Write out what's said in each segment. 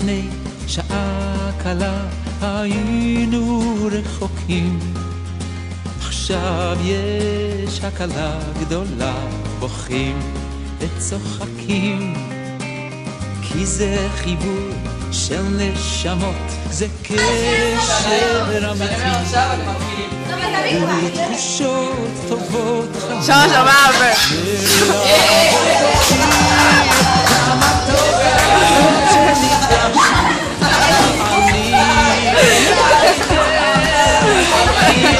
לפני שעה קלה היינו רחוקים, עכשיו יש הקלה גדולה, בוכים וצוחקים, כי זה חיבור של נשמות, זה קשר אמיתי ותחושות טובות כמה טוב שנפגשנו אני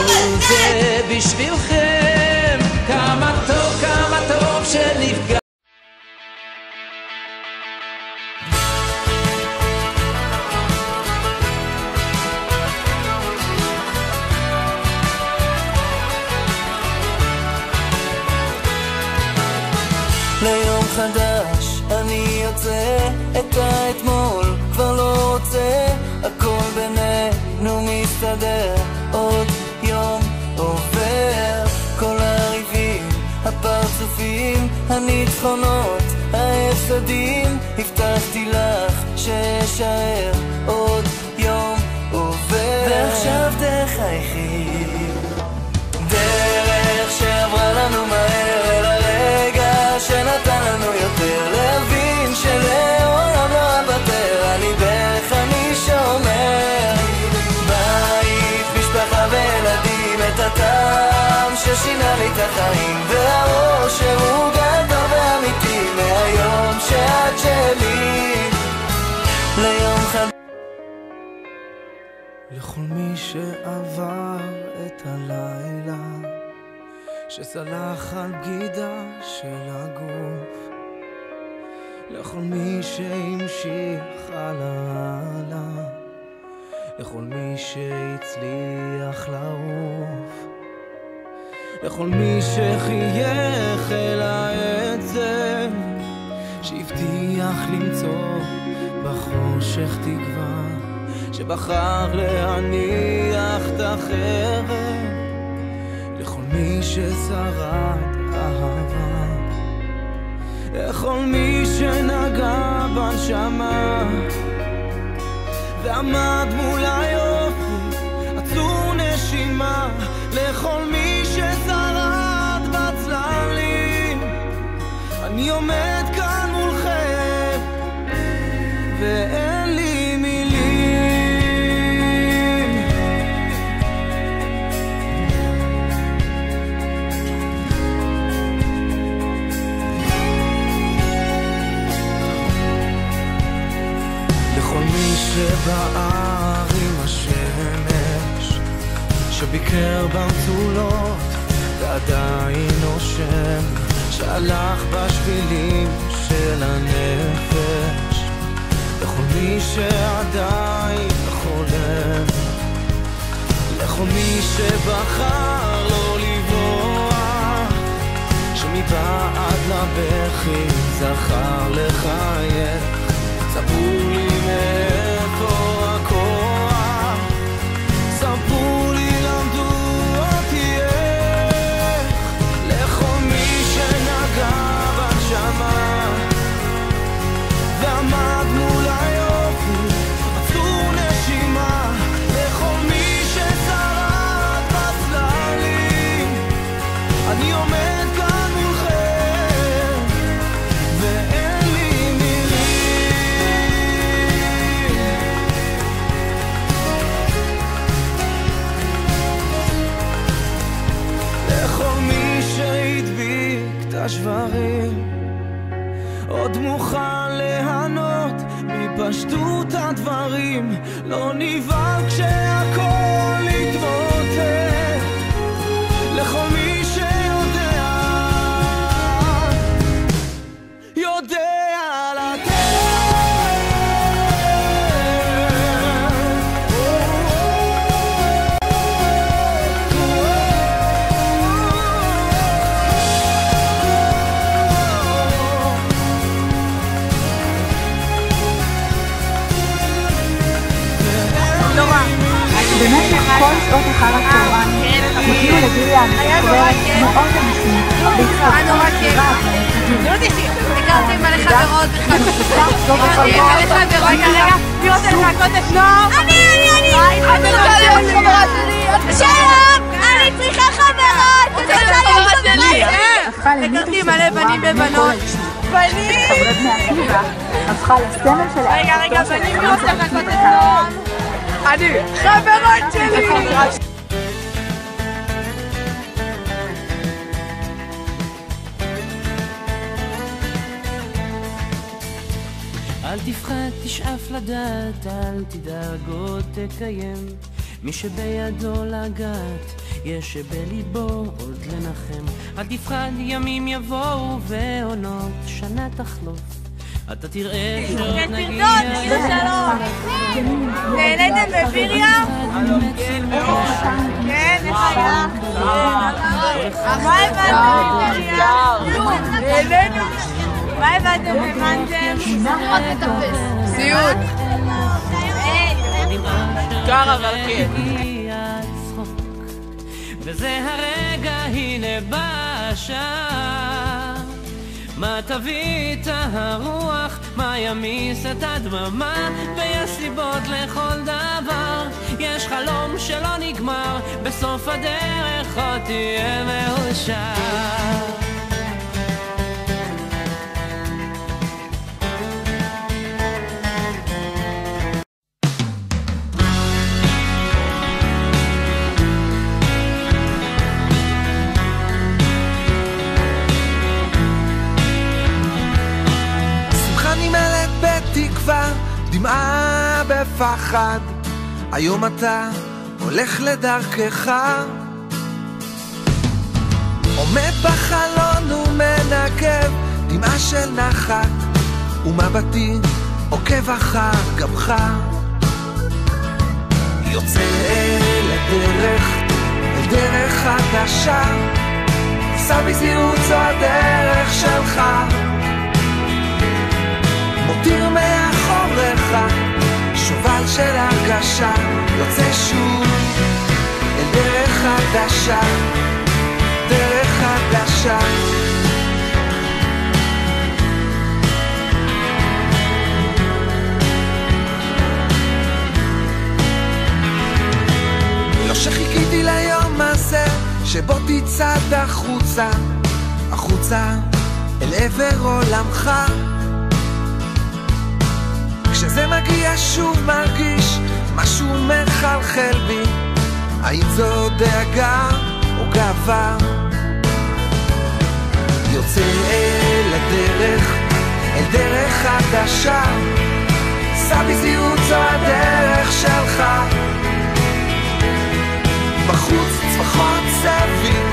כל זה בשבילכם, כמה טוב שנפגשנו. ליום חדש אני יוצא, את האתמול כבר לא רוצה, הכל בינינו מסתדר, עוד יום עובר, כל הריבים, הפרצופים, הניצחונות, ההפסדים, הבטחתי לך שאשאר, עוד יום עובר, ועכשיו תחייכי, דרך שעברה לנו מהר אל הרגע שנתן לנו יותר, להבין שלעולם לא אוותר, אני בערך אני שומר, בית, משפחה וילדים, את הטעם ששינה לי את החיים, והראש שהוא גדול ואמיתי, מהיום שאת שלי ליום חדש. לכל מי שעבר את הלילה, שסלח על בגידה של הגוף, לכל מי שהמשיך הלאה, לכל מי שהצליח לעוף, לכל מי שחייך אל העצם, שהבטיח למצוא בחושך תקווה, שבחר להניח את החרב, לכל מי ששרד אהבה, לכל מי שנגע בנשמה ועמד מול היופי עצור נשימה, לכל מי ששרד בצללים, אני עומד כאן מולכם ואין לי מילים. לכל מי שבער עם השמש, שביקר במצולות ועדיין נושם, שהלך בשבילים של הנפש, לכל מי שעדיין חולם, לכל מי שבחר לא לברוח, שמבעד לבכי זכר לחייך, ספרו לי מאיפה הכוח, ספרו לי למדו אותי איך, לכל מי שנגע בנשמה ועמד מול היופי עצור נשימה, לכל מי ששרד בצללים, אני עומד כאן מולכם ואין לי מילים. לכל מי שהדביק את השברים, עוד מוכן ליהנות מפשטות הדברים, לא נבהל כשהכל יתמוטט, לכל מי שיודע לתת. במשך כל שעות אחר הצהריים הגיעו לגילי המחוברת מאות אנשים, בעיקר רב הכרתי מלא חברות הכרתי מלא חברות רגע, מי רוצה לחכות את נוער? אני רוצה להיות חברה שלי שלום, אני צריכה חברות הכרתי מלא בנים ובנות בנים חברי בני עקיבא הפכה לסמל של רגע, בנים מי רוצה לחכות את נוער? אני חברות שלי אל תפחד, תשאף לדעת, אל תדאג עוד תקיים. מי שבידו לגעת, יש שבליבו עוד לנחם. אל תפחד, ימים יבואו ועונות שנה תחלוף. אתה תראה שעוד נגיע שלום נהניתם בביריה? כן, איך היה? מה הבנתם בביריה? נהנינו מה הבנתם? סיוט קר אבל כן וזה הרגע הנה בשעה מה תביא את הרוח מה ימיס את הדממה ויש סיבות לכל דבר יש חלום שלא נגמר בסוף הדרך עוד תהיה מאושר דמעה בפחד, היום אתה הולך לדרכך עומד בחלון ומנגב דמעה של נחת ומבטי עוקב אחר גבך יוצא לדרך חדשה סע בזהירות זו הדרך שלך מותיר מאחוריך שובל של הרגשה יוצא שוב אל דרך חדשה דרך חדשה לא שחיכיתי ליום הזה שבו תצעד החוצה אל עבר עולמך כשזה מגיע שוב מרגיש משהו מחלחל בי האם זו דאגה או גאווה יוצא אל דרך חדשה סע בזהירות זו הדרך שלך בחוץ צווחות סביב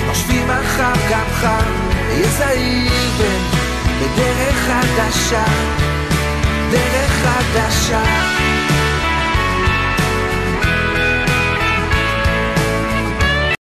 נושבים אחר גבך היה זהיר בדרך חדשה דרך חדשה